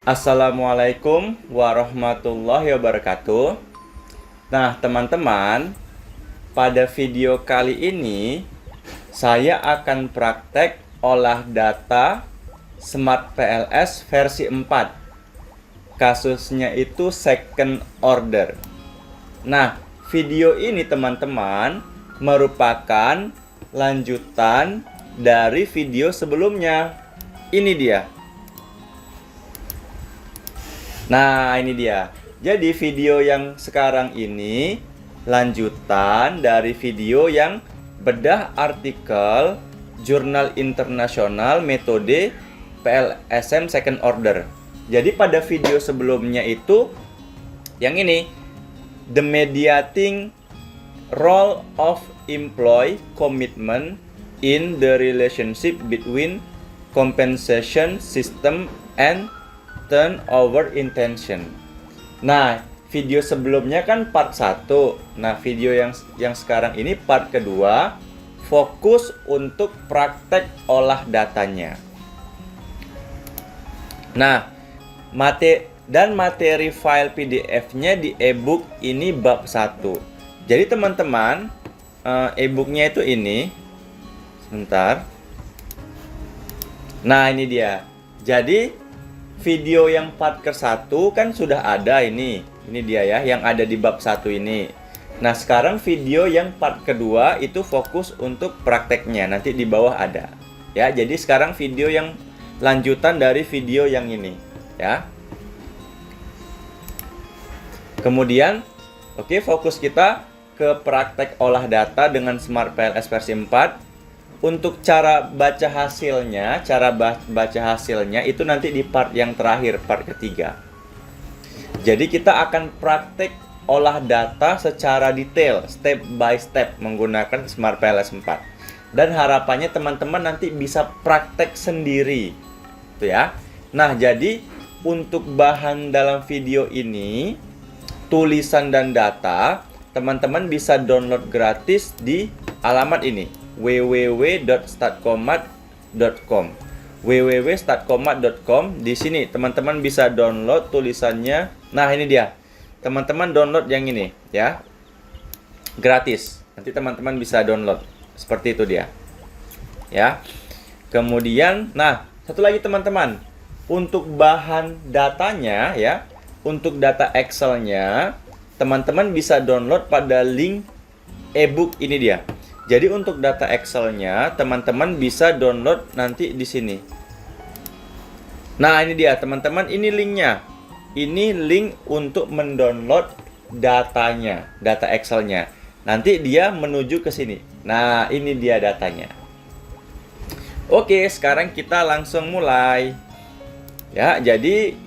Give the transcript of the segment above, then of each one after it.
Assalamualaikum warahmatullahi wabarakatuh. Nah, teman-teman, pada video kali ini saya akan praktek olah data Smart PLS versi 4. Kasusnya itu second order. Nah, video ini teman-teman merupakan lanjutan dari video sebelumnya. Ini dia. Nah, ini dia. Jadi video yang sekarang ini lanjutan dari video yang bedah artikel Jurnal Internasional Metode PLSM Second Order. Jadi pada video sebelumnya itu yang ini, The Mediating Role of Employee Commitment in the Relationship Between Compensation System and Turnover Intention. Nah, video sebelumnya kan part 1. Nah, video yang sekarang ini part kedua, fokus untuk praktek olah datanya. Nah, materi file PDF-nya di e-book ini bab 1. Jadi teman-teman, e-booknya itu ini. Sebentar. Nah, ini dia. Jadi video yang part ke-1 kan sudah ada ini. Ini dia ya, yang ada di bab 1 ini. Nah, sekarang video yang part kedua itu fokus untuk prakteknya. Nanti di bawah ada. Ya, jadi sekarang video yang lanjutan dari video yang ini, ya. Kemudian, oke, fokus kita ke praktek olah data dengan Smart PLS versi 4. Untuk cara baca hasilnya, itu nanti di part yang terakhir, part ketiga. Jadi kita akan praktek olah data secara detail, step by step menggunakan Smart PLS 4. Dan harapannya teman-teman nanti bisa praktek sendiri. Tuh ya. Nah, jadi untuk bahan dalam video ini, tulisan dan data, teman-teman bisa download gratis di alamat ini, www.statcomat.com. www.statcomat.com. Di sini teman-teman bisa download tulisannya. Nah, ini dia. Teman-teman download yang ini ya. Gratis. Nanti teman-teman bisa download. Seperti itu dia. Ya. Kemudian, nah, satu lagi teman-teman. Untuk bahan datanya ya, untuk data Excel-nya, teman-teman bisa download pada link e-book ini dia. Jadi untuk data Excel-nya, teman-teman bisa download nanti di sini. Nah, ini dia teman-teman, ini linknya. Ini link untuk mendownload datanya, data Excel-nya. Nanti dia menuju ke sini. Nah, ini dia datanya. Oke, sekarang kita langsung mulai. Ya, jadi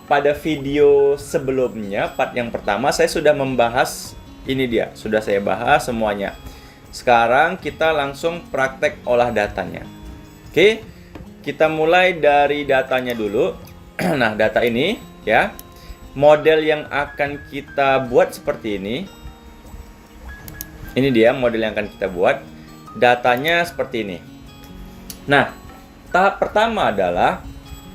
pada video sebelumnya, part yang pertama, saya sudah membahas ini dia. Sudah saya bahas semuanya. Sekarang kita langsung praktek olah datanya. Oke, kita mulai dari datanya dulu. Nah, data ini ya, model yang akan kita buat seperti ini. Ini dia model yang akan kita buat. Datanya seperti ini. Nah, tahap pertama adalah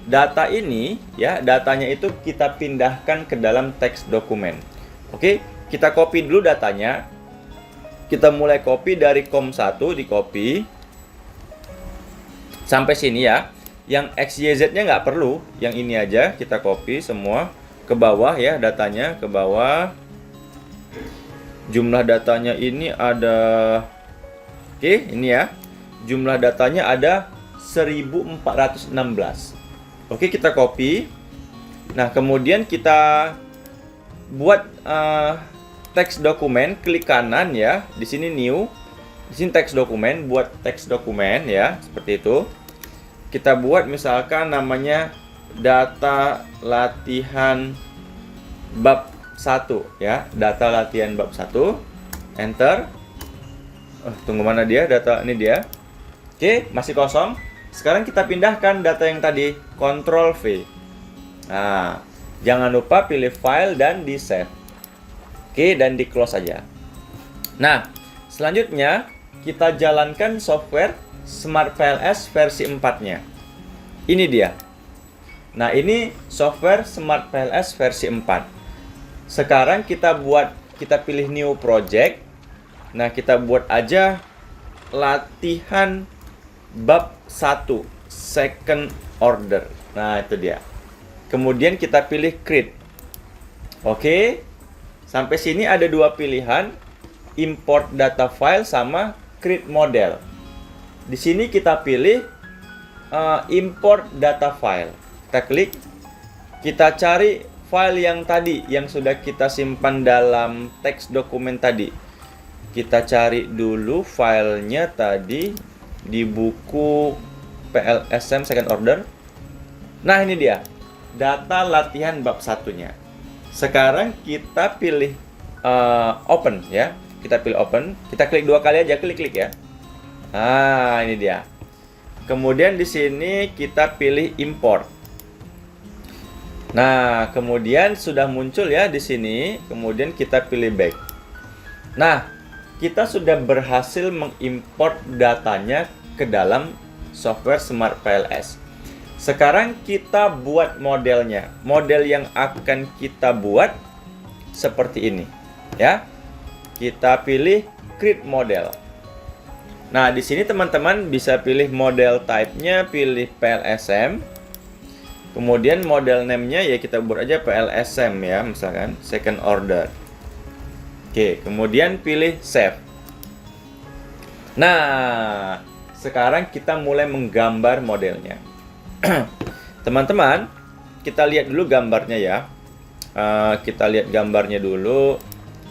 data ini ya, datanya itu kita pindahkan ke dalam teks dokumen. Oke, kita copy dulu datanya. Kita mulai copy dari COM1, di copy sampai sini ya. Yang XYZ-nya nggak perlu, yang ini aja kita copy semua ke bawah ya, datanya ke bawah. Jumlah datanya ini ada, oke, ini ya. Jumlah datanya ada 1416. Oke, kita copy. Nah, kemudian kita buat teks dokumen, klik kanan ya. Di sini new. Di sini teks dokumen, buat teks dokumen ya, seperti itu. Kita buat misalkan namanya data latihan bab 1 ya, data latihan bab 1. Enter. Tunggu, mana dia? Data ini dia. Oke, masih kosong. Sekarang kita pindahkan data yang tadi, Ctrl V. Nah, jangan lupa pilih file dan di save. Oke, dan di close aja. Nah, selanjutnya kita jalankan software Smart PLS versi 4-nya. Ini dia. Nah, ini software Smart PLS versi 4. Sekarang kita pilih new project. Nah, kita buat aja latihan bab 1 second order. Nah, itu dia. Kemudian kita pilih create. Oke. Sampai sini ada dua pilihan, import data file sama create model. Di sini kita pilih import data file. Kita klik, kita cari file yang tadi yang sudah kita simpan dalam teks dokumen tadi. Kita cari dulu filenya tadi di buku PLSM second order. Nah, ini dia. Data latihan bab satunya. Sekarang kita pilih open ya. Kita pilih open. Kita klik 2 kali aja, klik ya. Nah, ini dia. Kemudian di sini kita pilih import. Nah, kemudian sudah muncul ya di sini. Kemudian kita pilih back. Nah, kita sudah berhasil mengimport datanya ke dalam software Smart PLS. Sekarang kita buat modelnya. Model yang akan kita buat seperti ini, ya. Kita pilih create model. Nah, di sini teman-teman bisa pilih model type-nya, pilih PLSM. Kemudian model name-nya ya kita buat aja PLSM ya, misalkan second order. Oke, kemudian pilih save. Nah, sekarang kita mulai menggambar modelnya. Teman-teman, kita lihat dulu gambarnya ya. Kita lihat gambarnya dulu.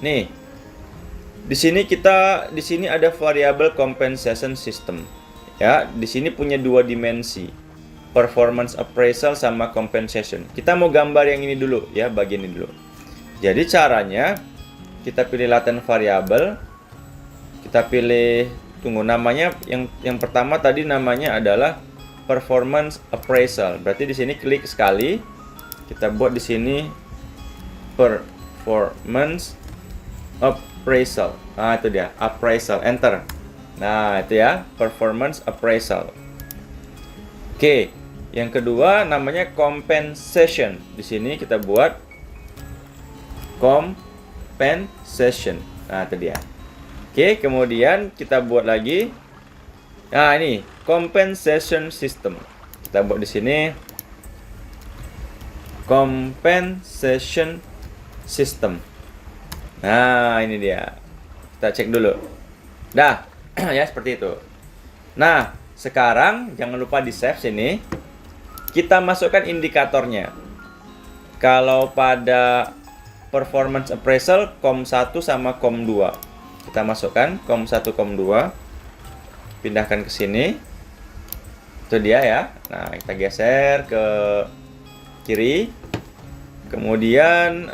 Nih. Di sini ada variabel compensation system. Ya, di sini punya 2 dimensi. Performance appraisal sama compensation. Kita mau gambar yang ini dulu ya, bagian ini dulu. Jadi caranya kita pilih latent variable. Kita pilih namanya yang pertama tadi namanya adalah performance appraisal. Berarti di sini klik sekali. Kita buat di sini performance appraisal. Nah, itu dia, appraisal, enter. Nah, itu ya, performance appraisal. Oke, yang kedua namanya compensation. Di sini kita buat compensation. Nah, itu dia. Oke, kemudian kita buat lagi. Nah, ini compensation system. Kita buat di sini compensation system. Nah, ini dia. Kita cek dulu. Dah, ya seperti itu. Nah, sekarang jangan lupa di save sini. Kita masukkan indikatornya. Kalau pada performance appraisal COM1 sama COM2. Kita masukkan COM1, COM2. Pindahkan ke sini. Itu dia ya. Nah, kita geser ke kiri. Kemudian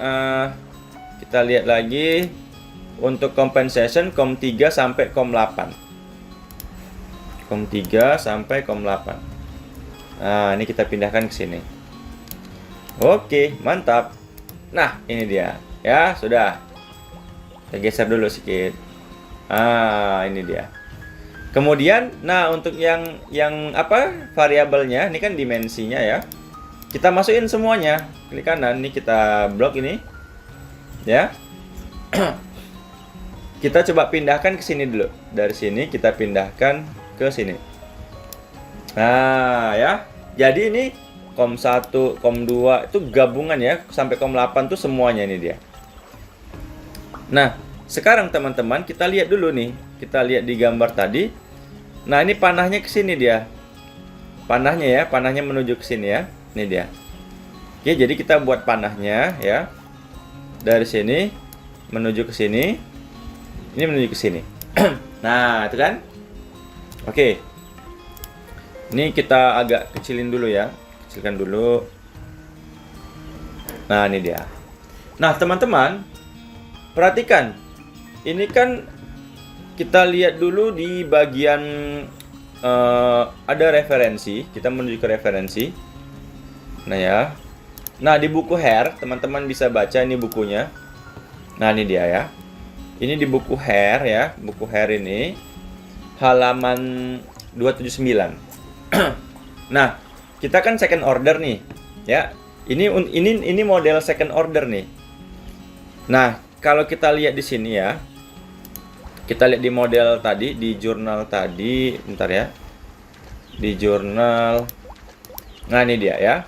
kita lihat lagi untuk compensation COM3 sampai COM8. COM3 sampai COM8. Nah, ini kita pindahkan ke sini. Oke, mantap. Nah, ini dia. Ya, sudah. Kita geser dulu sedikit. Ah, ini dia. Kemudian, nah untuk yang apa? Variabelnya, ini kan dimensinya ya. Kita masukin semuanya. Klik kanan, ini kita blok ini. Ya. Kita coba pindahkan ke sini dulu. Dari sini kita pindahkan ke sini. Nah, ya. Jadi ini COM1, COM2 itu gabungan ya, sampai COM8 tuh semuanya ini dia. Nah, sekarang teman-teman kita lihat dulu nih. Kita lihat di gambar tadi. Nah, ini panahnya ke sini dia. Panahnya ya, panahnya menuju ke sini ya. Ini dia. Oke, jadi kita buat panahnya ya. Dari sini menuju ke sini. Ini menuju ke sini. Nah, itu kan? Oke. Ini kita agak kecilin dulu ya. Kecilkan dulu. Nah, ini dia. Nah, teman-teman, perhatikan. Ini kan kita lihat dulu di bagian ada referensi. Kita menuju ke referensi. Nah, ya. Nah, di buku Hair, teman-teman bisa baca ini bukunya. Nah, ini dia ya. Ini di buku Hair ya, buku Hair ini halaman 279. Nah, kita kan second order nih. Ya. Ini model second order nih. Nah, kalau kita lihat di sini ya. Kita lihat di model tadi, di jurnal tadi, bentar ya. Di jurnal. Nah, ini dia ya.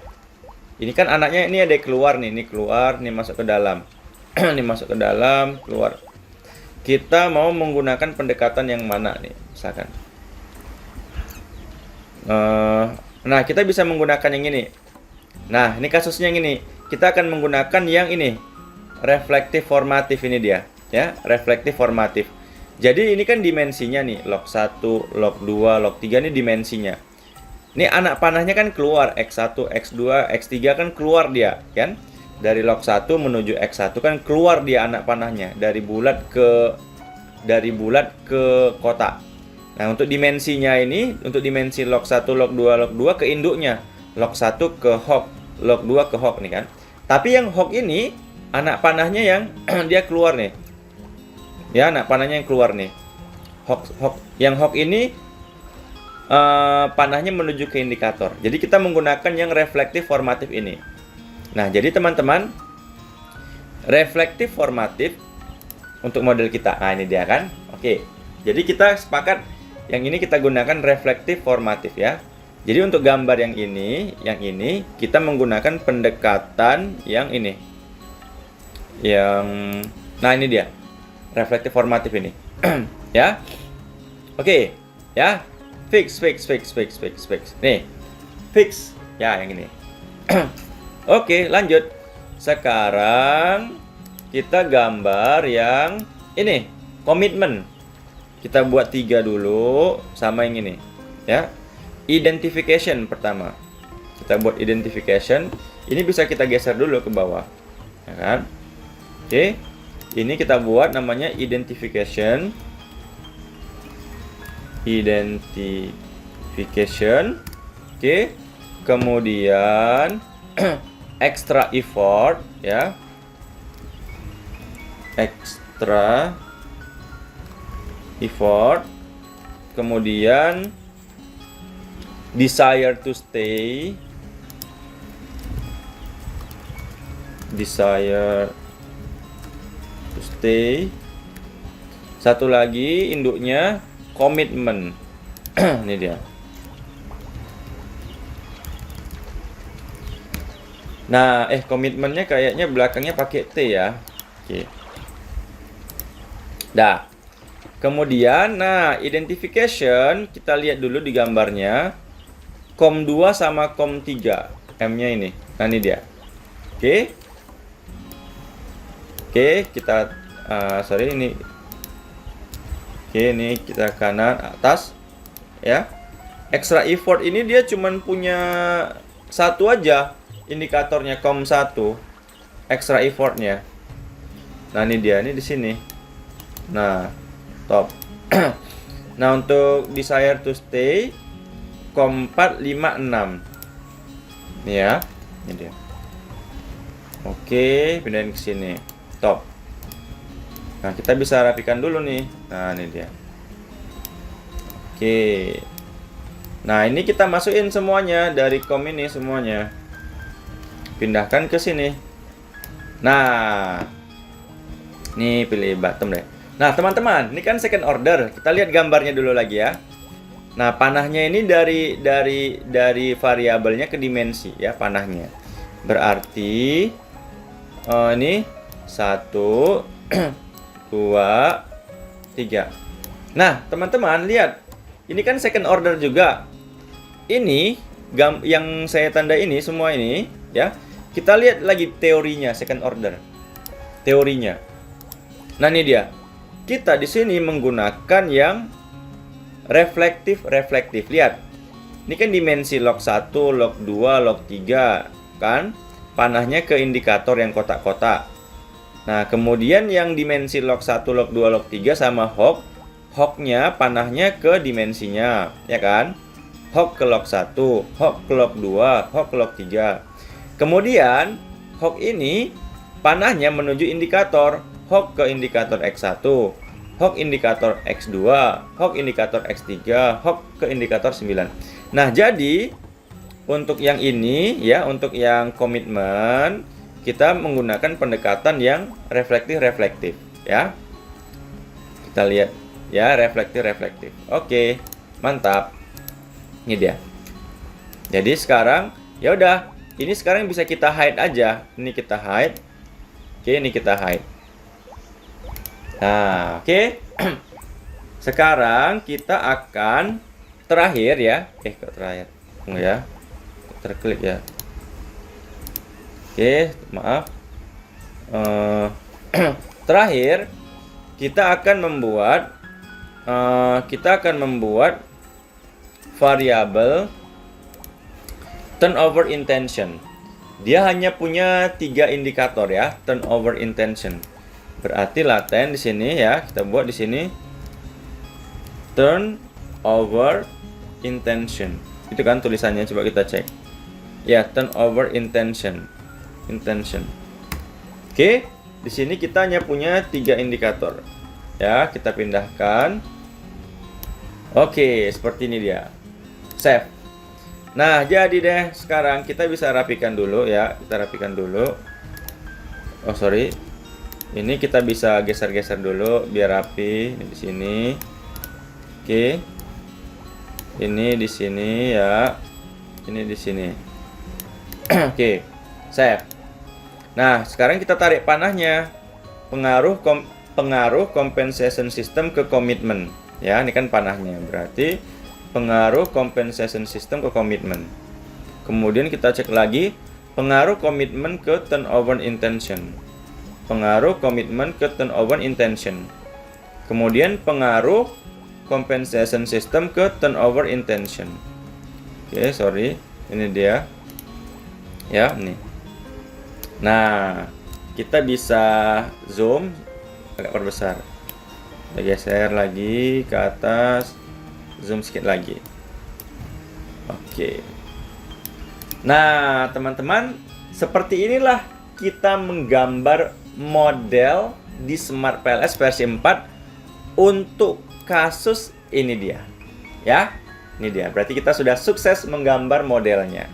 Ini kan anaknya ini ada keluar nih, ini keluar, ini masuk ke dalam. Ini masuk ke dalam, keluar. Kita mau menggunakan pendekatan yang mana nih, misalkan. Nah, kita bisa menggunakan yang ini. Nah, ini kasusnya yang ini. Kita akan menggunakan yang ini. Reflektif formatif ini dia, ya, reflektif formatif. Jadi ini kan dimensinya nih, log 1, log 2, log 3 ini dimensinya. Ini anak panahnya kan keluar, X1, X2, X3 kan keluar dia, kan? Dari log 1 menuju X1 kan keluar dia anak panahnya dari bulat ke kotak. Nah, untuk dimensinya ini, untuk dimensi log 1, log 2 ke induknya. Log 1 ke hok, log 2 ke hok nih kan. Tapi yang hok ini anak panahnya yang dia keluar nih. Ya, anak panahnya yang keluar nih. Yang hok ini panahnya menuju ke indikator. Jadi kita menggunakan yang reflektif formatif ini. Nah, jadi teman-teman, reflektif formatif untuk model kita. Nah, ini dia kan. Oke. Jadi kita sepakat yang ini kita gunakan reflektif formatif ya. Jadi untuk gambar yang ini kita menggunakan pendekatan yang ini. Nah, ini dia. Reflektif formatif ini. Ya. Oke, ya. Fix. Nih. Fix. Ya, yang ini. Oke, lanjut. Sekarang kita gambar yang ini, komitmen. Kita buat 3 dulu sama yang ini, ya. Identification pertama. Kita buat identification. Ini bisa kita geser dulu ke bawah, ya kan? Oke. Ini kita buat namanya identification. Oke. Kemudian extra effort, ya. Extra effort. Kemudian desire to stay. Satu lagi induknya komitmen. Ini dia. Nah, komitmennya kayaknya belakangnya pakai T ya. Oke. Dah. Kemudian, nah, identification kita lihat dulu di gambarnya. COM 2 sama COM 3. M-nya ini. Nah, ini dia. Oke. Oke, kita ini. Oke, ini kita kanan atas ya. Extra effort ini dia cuman punya satu aja indikatornya, COM 1 extra effortnya. Nah, ini dia, ini di sini. Nah, top. Nah, untuk desire to stay COM 4, 5, 6. Ini ya, ini dia. Oke, pindahin ke sini. Top. Nah, kita bisa rapikan dulu nih. Nah, ini dia. Oke. Nah, ini kita masukin semuanya dari COM ini semuanya. Pindahkan ke sini. Nah, ini pilih bottom deh. Nah, teman-teman, ini kan second order. Kita lihat gambarnya dulu lagi ya. Nah, panahnya ini dari variabelnya ke dimensi ya, panahnya. Berarti ini 1 2 3. Nah, teman-teman lihat. Ini kan second order juga. Ini yang saya tanda ini semua ini ya. Kita lihat lagi teorinya second order. Teorinya. Nah, ini dia. Kita di sini menggunakan yang reflektif. Lihat. Ini kan dimensi log 1, log 2, log 3 kan? Panahnya ke indikator yang kotak-kotak. Nah, kemudian yang dimensi log 1, log 2, log 3 sama hok. Hoknya panahnya ke dimensinya, ya kan? Hok ke log 1, hok ke log 2, hok ke log 3. Kemudian, hok ini panahnya menuju indikator. Hok ke indikator X1, hok indikator X2, hok indikator X3, hok ke indikator 9. Nah, jadi untuk yang ini ya, untuk yang komitmen kita menggunakan pendekatan yang reflektif ya. Kita lihat ya, reflektif. Oke, mantap. Ini dia. Jadi sekarang ya udah, ini sekarang bisa kita hide aja. Ini kita hide. Oke, ini kita hide. Nah, oke. Sekarang kita akan terakhir ya. Kok terakhir? Enggak ya. Terklik ya. Oke, maaf. Terakhir kita akan membuat variabel turnover intention. Dia hanya punya 3 indikator ya, turnover intention. Berarti laten di sini ya, kita buat di sini turnover intention. Itu kan tulisannya, coba kita cek. Ya, turnover intention. Oke, di sini kita hanya punya 3 indikator. Ya, kita pindahkan. Oke, seperti ini dia. Save. Nah, jadi deh, sekarang kita bisa rapikan dulu ya. Kita rapikan dulu. Oh, sorry. Ini kita bisa geser-geser dulu biar rapi. Ini di sini. Oke. Ini di sini ya. Ini di sini. Oke. Save. Nah, sekarang kita tarik panahnya. Pengaruh compensation system ke komitmen. Ya, ini kan panahnya. Berarti pengaruh compensation system ke komitmen. Kemudian kita cek lagi pengaruh komitmen ke turnover intention. Pengaruh komitmen ke turnover intention. Kemudian pengaruh compensation system ke turnover intention. Oke, sorry. Ini dia. Ya, ini. Nah, kita bisa zoom agak perbesar. Kita geser lagi ke atas. Zoom sedikit lagi. Oke. Nah, teman-teman, seperti inilah kita menggambar model di Smart PLS versi 4 untuk kasus ini dia. Ya, ini dia. Berarti kita sudah sukses menggambar modelnya.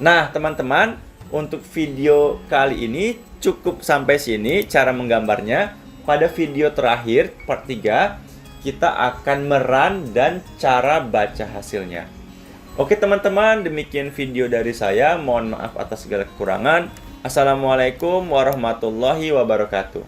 Nah, teman-teman, untuk video kali ini cukup sampai sini cara menggambarnya. Pada video terakhir, part 3, kita akan merun dan cara baca hasilnya. Oke teman-teman, demikian video dari saya. Mohon maaf atas segala kekurangan. Assalamualaikum warahmatullahi wabarakatuh.